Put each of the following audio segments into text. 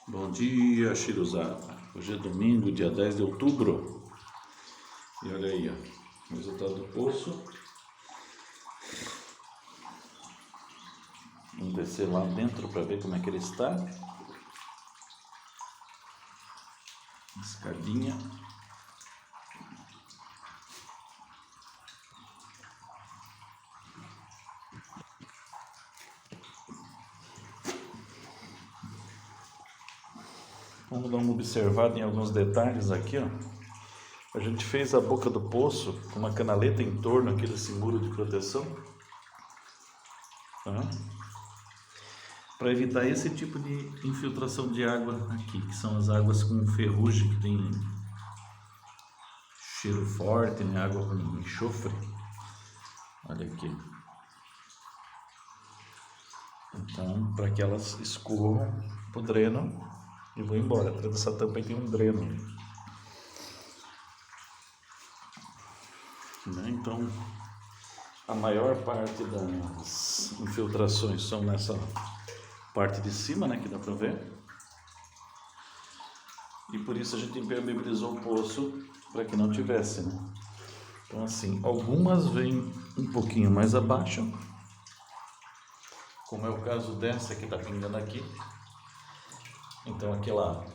Bom dia, Shirozada. Hoje é domingo, dia 10 de outubro. E olha aí, ó, o resultado do poço. Vamos descer lá dentro para ver como é que ele está. Escadinha. Vamos dar uma observada em alguns detalhes aqui, ó. A gente fez a boca do poço com uma canaleta em torno aqui desse muro de proteção, tá? Para evitar esse tipo de infiltração de água aqui, que são as águas com ferrugem, que tem cheiro forte, né? Água com enxofre. Olha aqui. Então, para que elas escorram pro dreno e vão embora. Atrás dessa tampa aí tem um dreno, né? Então, a maior parte das infiltrações são nessa parte de cima, né, que dá para ver. E por isso a gente impermeabilizou o poço para que não tivesse, né? Então, assim, algumas vêm um pouquinho mais abaixo, como é o caso dessa que está pingando aqui. Então, aquela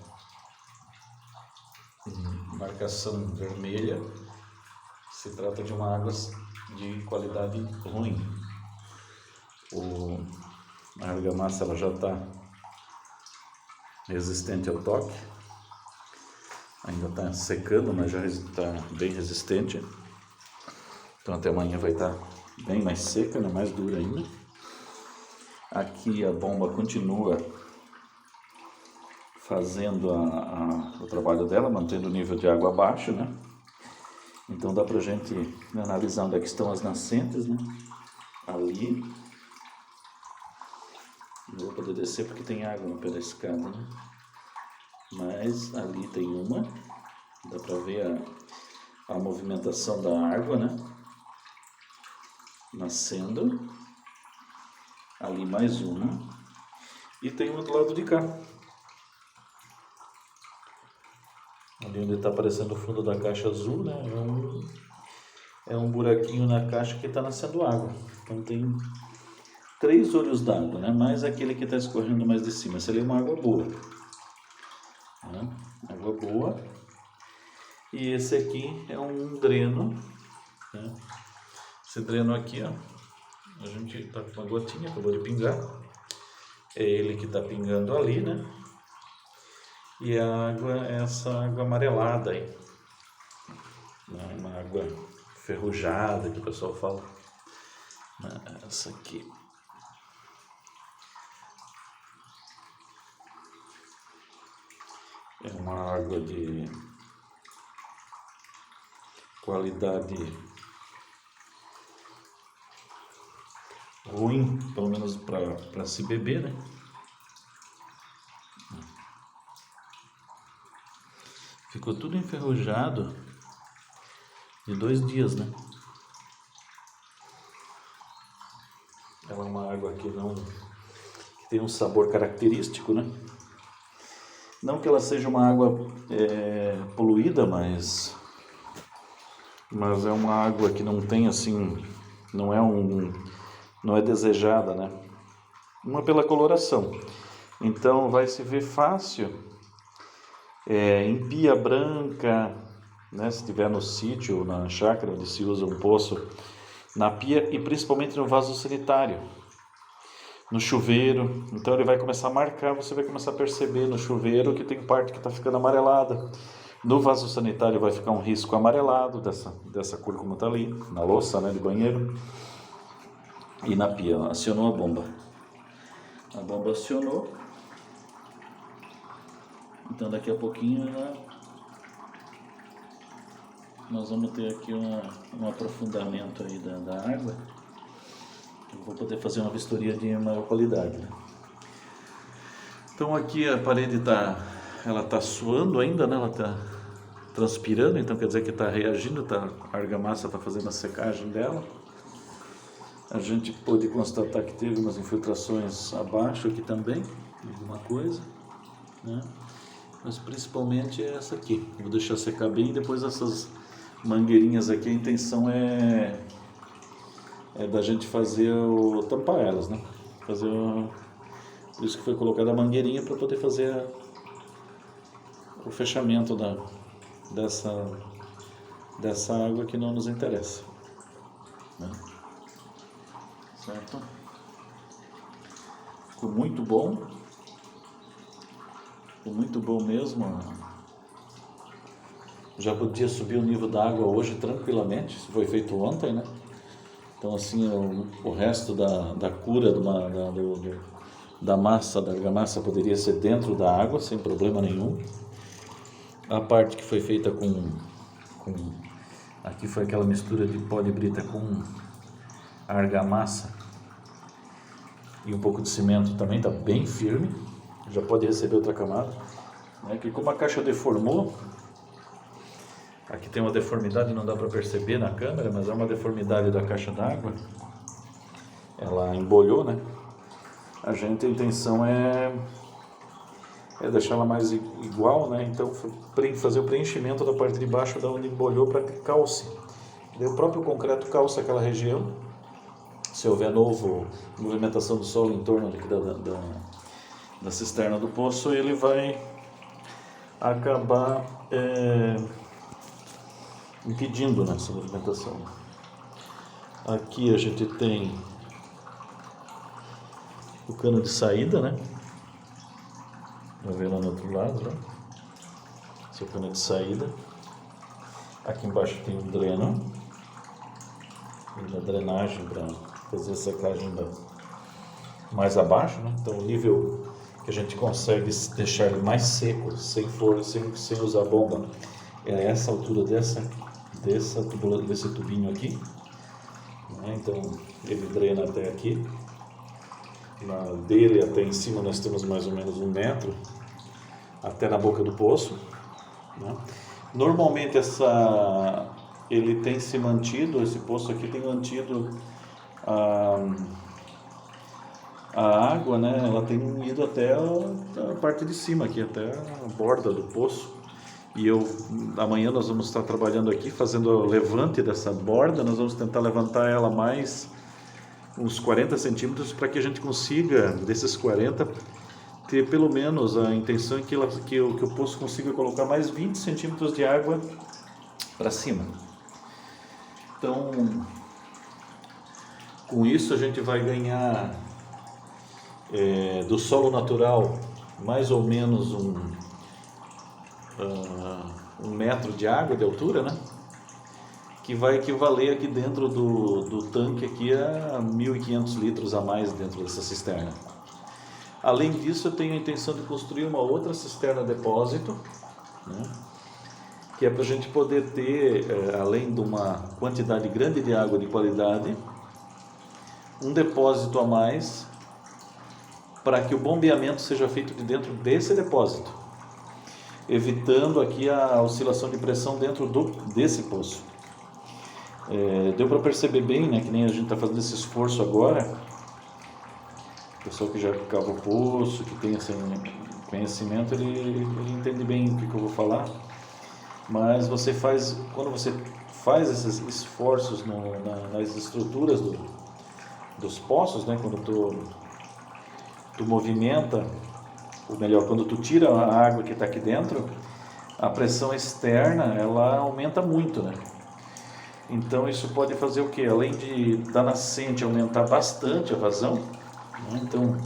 marcação vermelha se trata de uma água de qualidade ruim. A argamassa ela já está resistente ao toque, ainda está secando, mas já está bem resistente. Então até amanhã vai estar bem mais seca, né? Mais dura ainda. Aqui a bomba continua fazendo o trabalho dela, mantendo o nível de água abaixo, né? Então dá pra gente analisar onde é que estão as nascentes, né? Ali. Não vou poder descer porque tem água no pé da escada, né? Mas ali tem uma. Dá pra ver a movimentação da água, né? Nascendo. Ali mais uma. E tem um do lado de cá. Ali onde está aparecendo o fundo da caixa azul, né? É um buraquinho na caixa que está nascendo água. Então tem 3 olhos d'água, né? Mais aquele que está escorrendo mais de cima. Essa ali é uma água boa, né? Água boa. E esse aqui é um dreno, né? Esse dreno aqui, ó, a gente está com uma gotinha, acabou de pingar. É ele que está pingando ali, né? E a água é essa água amarelada aí, né? Uma água ferrujada que o pessoal fala. Essa aqui. É uma água de qualidade ruim, pelo menos para se beber, né? Ficou tudo enferrujado de 2 dias, né? Ela é uma água que tem um sabor característico, né? Não que ela seja uma água poluída, mas é uma água que não tem assim, não é desejada, né? Uma pela coloração. Então vai se ver fácil em pia branca, né? Se estiver no sítio ou na chácara onde se usa um poço, na pia e principalmente no vaso sanitário, no chuveiro. Então ele vai começar a marcar, você vai começar a perceber no chuveiro que tem parte que está ficando amarelada. No vaso sanitário vai ficar um risco amarelado dessa cor como está ali, na louça, né, de banheiro. E na pia, acionou a bomba. A bomba acionou. Então daqui a pouquinho nós vamos ter aqui um aprofundamento aí da água. Eu vou poder fazer uma vistoria de maior qualidade, né? Então aqui a parede ela tá suando ainda, né? Ela tá transpirando, então quer dizer que está reagindo, a argamassa está fazendo a secagem dela. A gente pôde constatar que teve umas infiltrações abaixo aqui também, alguma coisa. né? Mas principalmente é essa aqui. Vou deixar secar bem, depois essas mangueirinhas aqui, a intenção é da gente fazer tampar elas, né? Por isso que foi colocada a mangueirinha para poder fazer o fechamento dessa água que não nos interessa, né? Certo? Ficou muito bom mesmo. Já podia subir o nível da água hoje tranquilamente, isso foi feito ontem, né? Então assim, o resto da cura da massa, da argamassa poderia ser dentro da água, sem problema nenhum. A parte que foi feita com aqui foi aquela mistura de polibrita com argamassa e um pouco de cimento, também está bem firme, já pode receber outra camada, né? Que como a caixa deformou, aqui tem uma deformidade, não dá para perceber na câmera, mas é uma deformidade da caixa d'água, ela embolhou, né? A intenção é deixar ela mais igual, né? Então fazer o preenchimento da parte de baixo da onde embolhou para que calce. Daí o próprio concreto calça aquela região. Se houver movimentação do solo em torno aqui da cisterna do poço, ele vai acabar impedindo, né, essa movimentação. Aqui a gente tem o cano de saída, né? Vai ver lá no outro lado, né? Esse é o cano de saída. Aqui embaixo tem o dreno, a drenagem para fazer a secagem mais abaixo, né? Então o nível que a gente consegue deixar ele mais seco, sem usar bomba, é essa altura desse tubinho aqui, né? Então ele drena até aqui. Dele até em cima nós temos mais ou menos 1 metro, até na boca do poço, né? Normalmente ele tem se mantido, esse poço aqui tem mantido a água, né? Ela tem ido até a parte de cima aqui, até a borda do poço. E amanhã nós vamos estar trabalhando aqui, fazendo o levante dessa borda. Nós vamos tentar levantar ela mais uns 40 centímetros para que a gente consiga, desses 40, ter pelo menos a intenção que o poço consiga colocar mais 20 centímetros de água para cima. Então, com isso a gente vai ganhar do solo natural mais ou menos um metro de água de altura, né? Que vai equivaler aqui dentro do tanque aqui a 1.500 litros a mais dentro dessa cisterna. Além disso, eu tenho a intenção de construir uma outra cisterna depósito, né? Que é para a gente poder ter, além de uma quantidade grande de água de qualidade, um depósito a mais para que o bombeamento seja feito de dentro desse depósito, evitando aqui a oscilação de pressão dentro desse poço. Deu para perceber bem, né, que nem a gente está fazendo esse esforço agora. O pessoal que já cava o poço, que tem esse conhecimento, ele entende bem o que eu vou falar. Mas quando você faz esses esforços nas estruturas dos poços, né, quando tu movimenta, ou melhor, quando tu tira a água que está aqui dentro, a pressão externa ela aumenta muito, né? Então isso pode fazer o quê? Além da nascente aumentar bastante a vazão, né? Então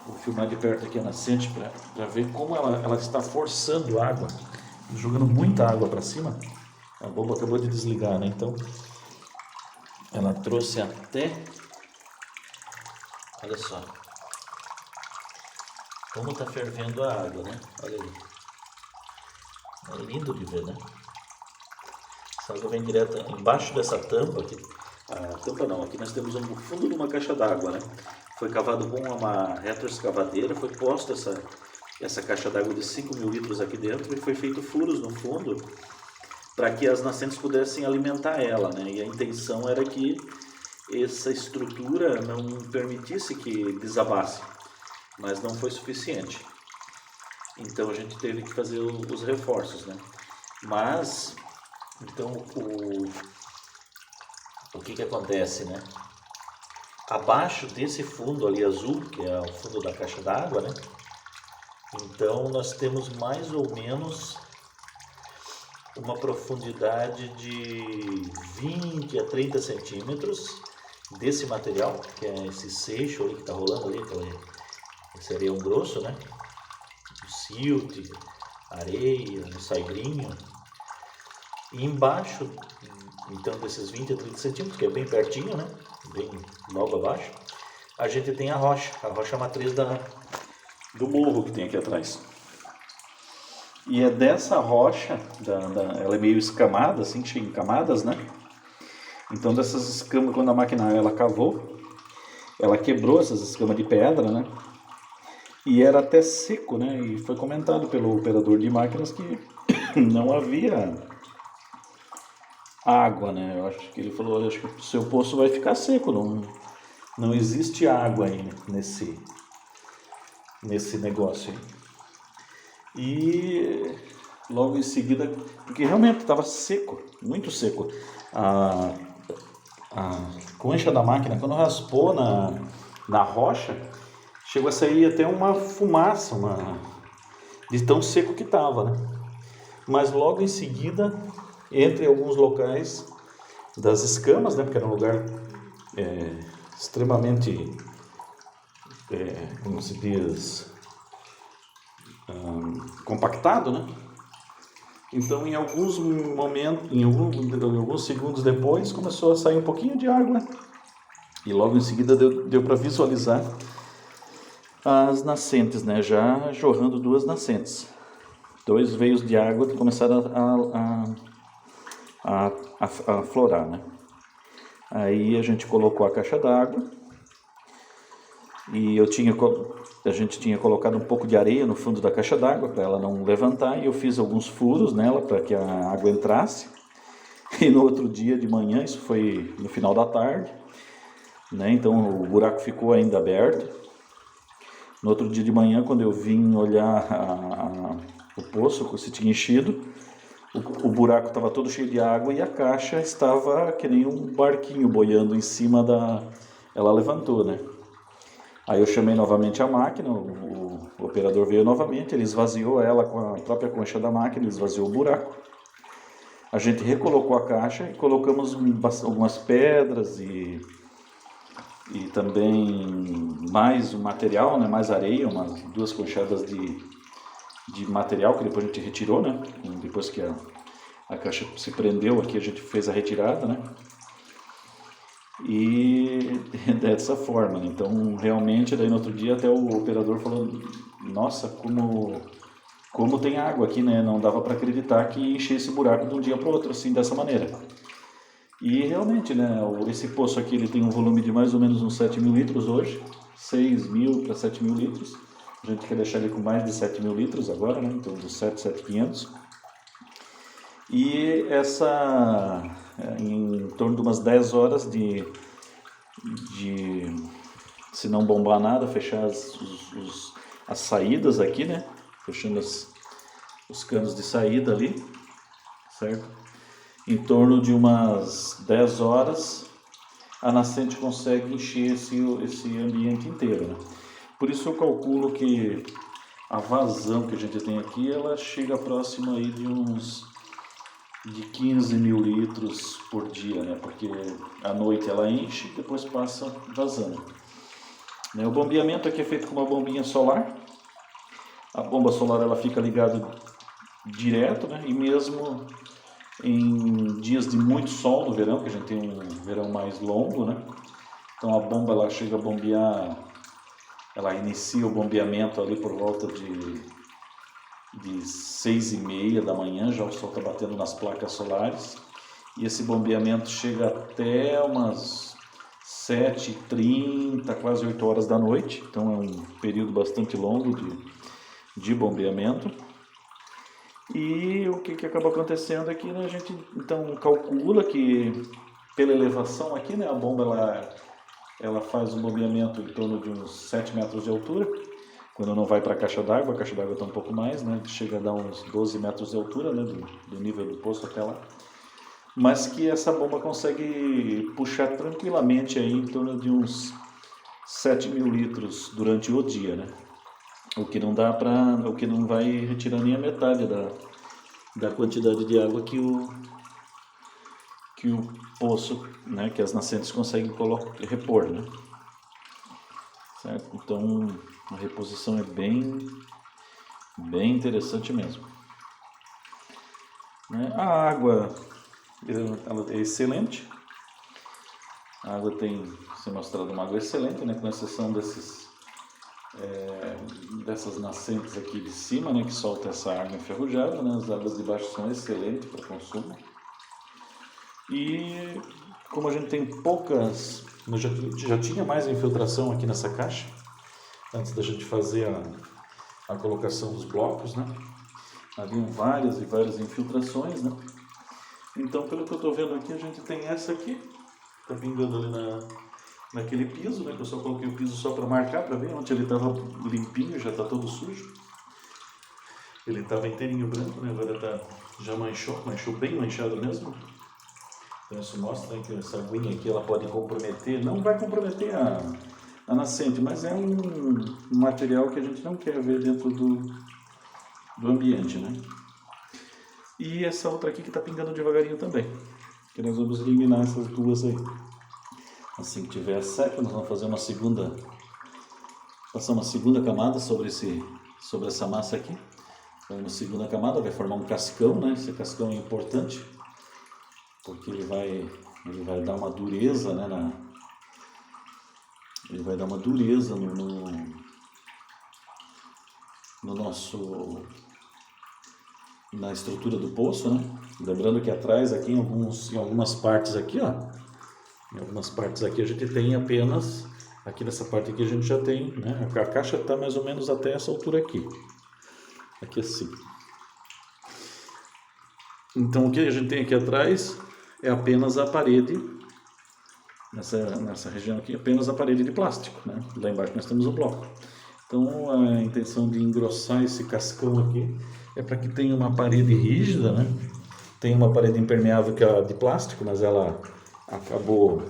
vou filmar de perto aqui a nascente para ver como ela está forçando a água, jogando muita água para cima. A bomba acabou de desligar, né? Então ela trouxe até, olha só como está fervendo a água, né? Olha aí, é lindo de ver, né? Essa água vem direto embaixo dessa tampa aqui. A tampa não, aqui nós temos um fundo de uma caixa d'água, né? Foi cavado com uma retroescavadeira, foi posta essa caixa d'água de 5.000 litros aqui dentro e foi feito furos no fundo para que as nascentes pudessem alimentar ela, né? E a intenção era que essa estrutura não permitisse que desabasse, mas não foi suficiente. Então a gente teve que fazer os reforços, né? Mas, então o que que acontece, né? Abaixo desse fundo ali azul, que é o fundo da caixa d'água, né? Então nós temos mais ou menos uma profundidade de 20 a 30 centímetros desse material, que é esse seixo ali que está rolando ali, esse areião grosso, né? O silt, areia, o saibrinho. E embaixo, então, desses 20 a 30 centímetros, que é bem pertinho, né? Bem logo abaixo, a gente tem a rocha matriz do morro que tem aqui atrás. E é dessa rocha, ela é meio escamada, assim, cheia em camadas, né? Então dessas escamas, quando a máquina ela cavou, ela quebrou essas escamas de pedra, né? E era até seco, né? E foi comentado pelo operador de máquinas que não havia água, né? Eu acho que ele falou, olha, acho que o seu poço vai ficar seco, não existe água aí nesse negócio aí. E logo em seguida, porque realmente estava seco, muito seco. A concha da máquina, quando raspou na rocha, chegou a sair até uma fumaça, de tão seco que estava, né? Mas logo em seguida, entre alguns locais das escamas, né? Porque era um lugar extremamente, como se diz, compactado, né? Então, em alguns momentos, em alguns segundos depois, começou a sair um pouquinho de água, né? E logo em seguida deu para visualizar as nascentes, né? Já jorrando duas nascentes. 2 veios de água que começaram a aflorar, né? Aí a gente colocou a caixa d'água e a gente tinha colocado um pouco de areia no fundo da caixa d'água para ela não levantar, e eu fiz alguns furos nela para que a água entrasse. E no outro dia de manhã, isso foi no final da tarde, né? Então o buraco ficou ainda aberto. No outro dia de manhã, quando eu vim olhar o poço, se tinha enchido, o buraco estava todo cheio de água e a caixa estava que nem um barquinho boiando em cima Ela levantou, né? Aí eu chamei novamente a máquina, o operador veio novamente, ele esvaziou ela com a própria concha da máquina, ele esvaziou o buraco. A gente recolocou a caixa e colocamos algumas pedras e também mais um material, né, mais areia, umas 2 conchadas de material que depois a gente retirou, né? Depois que a caixa se prendeu aqui, a gente fez a retirada, né? E dessa forma, né? Então realmente daí no outro dia até o operador falou, nossa, como tem água aqui, né? Não dava para acreditar que enchia esse buraco de um dia para o outro assim, dessa maneira. E realmente, né, esse poço aqui ele tem um volume de mais ou menos uns 7.000 litros hoje, 6.000 para 7.000 litros. A gente quer deixar ele com mais de 7.000 litros agora, né, então dos 7.500. E em torno de umas 10 horas se não bombar nada, fechar as saídas aqui, né, fechando os canos de saída ali, certo? Em torno de umas 10 horas, a nascente consegue encher esse ambiente inteiro, né? Por isso eu calculo que a vazão que a gente tem aqui, ela chega próximo aí de 15.000 litros por dia, né? Porque à noite ela enche e depois passa vazando. O bombeamento aqui é feito com uma bombinha solar. A bomba solar ela fica ligada direto, né? E mesmo em dias de muito sol no verão, que a gente tem um verão mais longo, né? Então a bomba ela chega a bombear, ela inicia o bombeamento ali por volta de 6:30 da manhã, já o sol está batendo nas placas solares, e esse bombeamento chega até umas 7:30, quase 8 horas da noite, então é um período bastante longo de bombeamento. E o que acaba acontecendo aqui, né? A gente então calcula que pela elevação aqui, né, a bomba ela faz um bombeamento em torno de uns 7 metros de altura. quando não vai para a caixa d'água está um pouco mais, né? Chega a dar uns 12 metros de altura, né? Do nível do poço até lá. Mas que essa bomba consegue puxar tranquilamente aí em torno de uns 7.000 litros durante o dia, né? O que não vai retirar nem a metade da quantidade de água que o poço, né, que as nascentes conseguem repor, né? Certo? Então a reposição é bem interessante mesmo, né? A água ela é excelente, a água tem se mostrado uma água excelente, né, com exceção dessas nascentes aqui de cima, né, que solta essa água enferrujada, né? As águas de baixo são excelentes para consumo. E como a gente tem poucas, já tinha mais infiltração aqui nessa caixa antes da gente fazer a colocação dos blocos, né? Haviam várias e várias infiltrações, né? Então, pelo que eu estou vendo aqui, a gente tem essa aqui, está pingando ali naquele piso, né? Que eu só coloquei o piso só para marcar, para ver. Ontem ele estava limpinho, já está todo sujo. Ele estava inteirinho branco, né? Agora já manchou bem manchado mesmo. Então isso mostra, né, que essa aguinha aqui ela pode comprometer, não vai comprometer a nascente, mas é um material que a gente não quer ver dentro do ambiente, né? E essa outra aqui que está pingando devagarinho também, que nós vamos eliminar essas duas aí. Assim que tiver seco, nós vamos fazer passar uma segunda camada sobre essa massa aqui. Uma segunda camada, vai formar um cascão, né? Esse cascão é importante, porque ele vai dar uma dureza, né? Ele vai dar uma dureza na estrutura do poço, né? Lembrando que atrás aqui em algumas partes aqui, ó, em algumas partes aqui a gente tem apenas, aqui nessa parte aqui a gente já tem, né? A caixa está mais ou menos até essa altura aqui assim. Então o que a gente tem aqui atrás é apenas a parede, nessa região aqui, apenas a parede de plástico, né? Lá embaixo nós temos o bloco. Então a intenção de engrossar esse cascão aqui é para que tenha uma parede rígida, né? Tem uma parede impermeável que é de plástico, mas ela acabou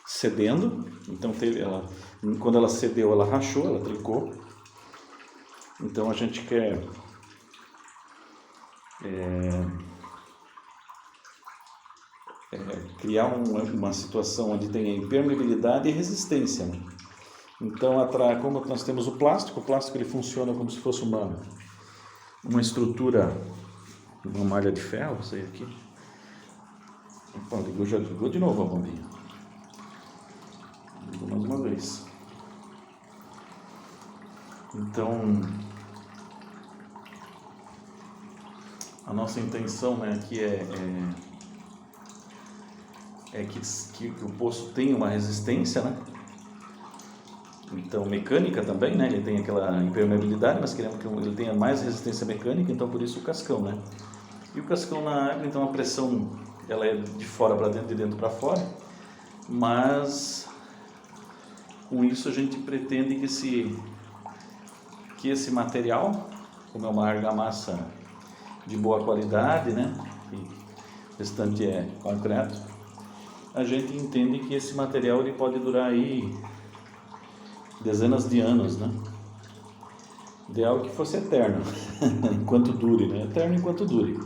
cedendo, então quando ela cedeu, ela rachou, ela trincou. Então a gente quer criar uma situação onde tenha impermeabilidade e resistência, né? Então, como nós temos o plástico ele funciona como se fosse uma estrutura, uma malha de ferro, isso aí aqui. Opa, já ligou de novo a bombinha. Ligou mais uma vez. Então, a nossa intenção, né, aqui é que o poço tenha uma resistência, né? Então, mecânica também, né? Ele tem aquela impermeabilidade, mas queremos que ele tenha mais resistência mecânica, então por isso o cascão, né? E o cascão na água, então a pressão ela é de fora para dentro, de dentro para fora, mas com isso a gente pretende que esse material, como é uma argamassa de boa qualidade, né? E o restante é concreto, a gente entende que esse material ele pode durar aí dezenas de anos, né? Ideal que fosse eterno, enquanto dure, né? Eterno enquanto dure,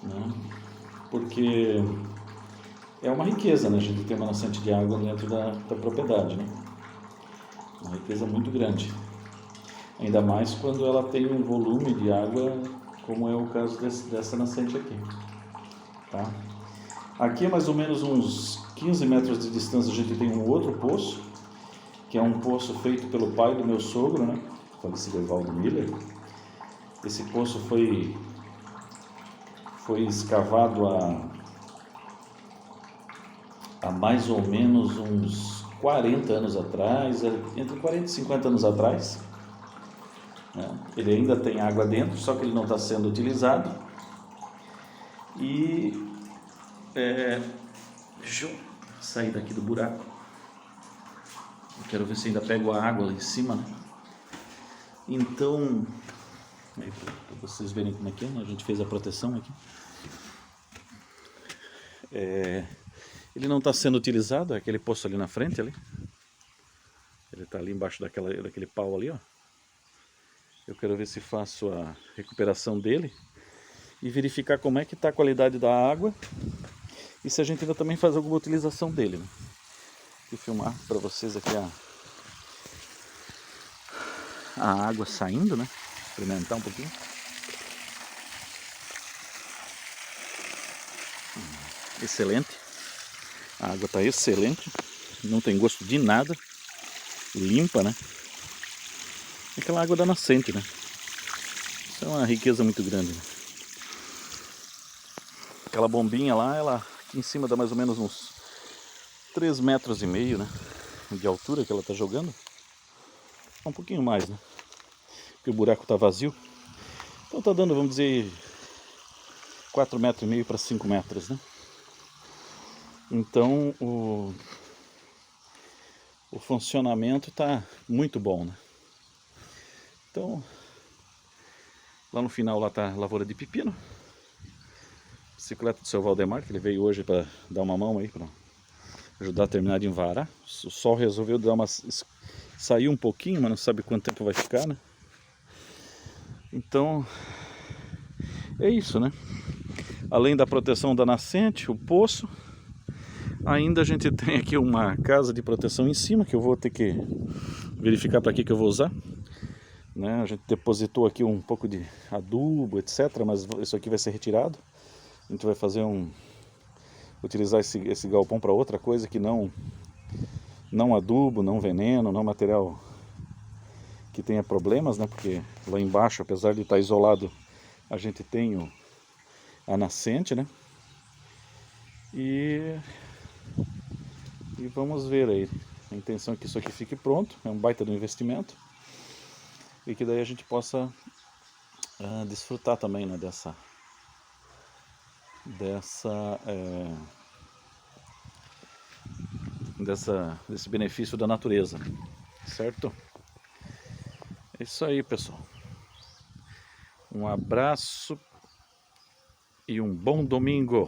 né? Porque é uma riqueza, né? A gente ter uma nascente de água dentro da propriedade, né? Uma riqueza muito grande, ainda mais quando ela tem um volume de água, como é o caso dessa nascente aqui, tá? Aqui a mais ou menos uns 15 metros de distância a gente tem um outro poço, que é um poço feito pelo pai do meu sogro, né? Falecido Evaldo Miller. Esse poço foi escavado há mais ou menos uns 40 anos atrás, entre 40 e 50 anos atrás, né? Ele ainda tem água dentro, só que ele não está sendo utilizado. E deixa eu sair daqui do buraco. Eu quero ver se ainda pego a água lá em cima, né? Então, para vocês verem como é que é, né? A gente fez a proteção aqui. Ele não está sendo utilizado, é aquele poço ali na frente ali. Ele está ali embaixo daquele pau ali, ó. Eu quero ver se faço a recuperação dele e verificar como é que está a qualidade da água e se a gente ainda também faz alguma utilização dele, né? Vou filmar para vocês aqui a água saindo, né? Experimentar um pouquinho. Excelente. A água está excelente. Não tem gosto de nada. Limpa, né? Aquela água da nascente, né? Isso é uma riqueza muito grande, né? Aquela bombinha lá, ela aqui em cima dá mais ou menos uns 3,5 metros, né? De altura que ela está jogando. Um pouquinho mais, né? Porque o buraco está vazio. Então tá dando, vamos dizer, 4,5 metros para 5 metros, né? Então o funcionamento tá muito bom, né? Então, lá no final lá tá a lavoura de pepino. Bicicleta do seu Valdemar, que ele veio hoje para dar uma mão aí, para ajudar a terminar de envarar. O sol resolveu dar sair um pouquinho, mas não sabe quanto tempo vai ficar, né? Então, é isso, né? Além da proteção da nascente, o poço, ainda a gente tem aqui uma casa de proteção em cima, que eu vou ter que verificar para que eu vou usar, né? A gente depositou aqui um pouco de adubo, etc, mas isso aqui vai ser retirado. A gente vai fazer utilizar esse galpão para outra coisa que não adubo, não veneno, não material que tenha problemas, né? Porque lá embaixo, apesar de estar isolado, a gente tem a nascente, né? E vamos ver aí. A intenção é que isso aqui fique pronto, é um baita do investimento. E que daí a gente possa desfrutar também, né, desse benefício da natureza, certo? É isso aí, pessoal. Um abraço e um bom domingo.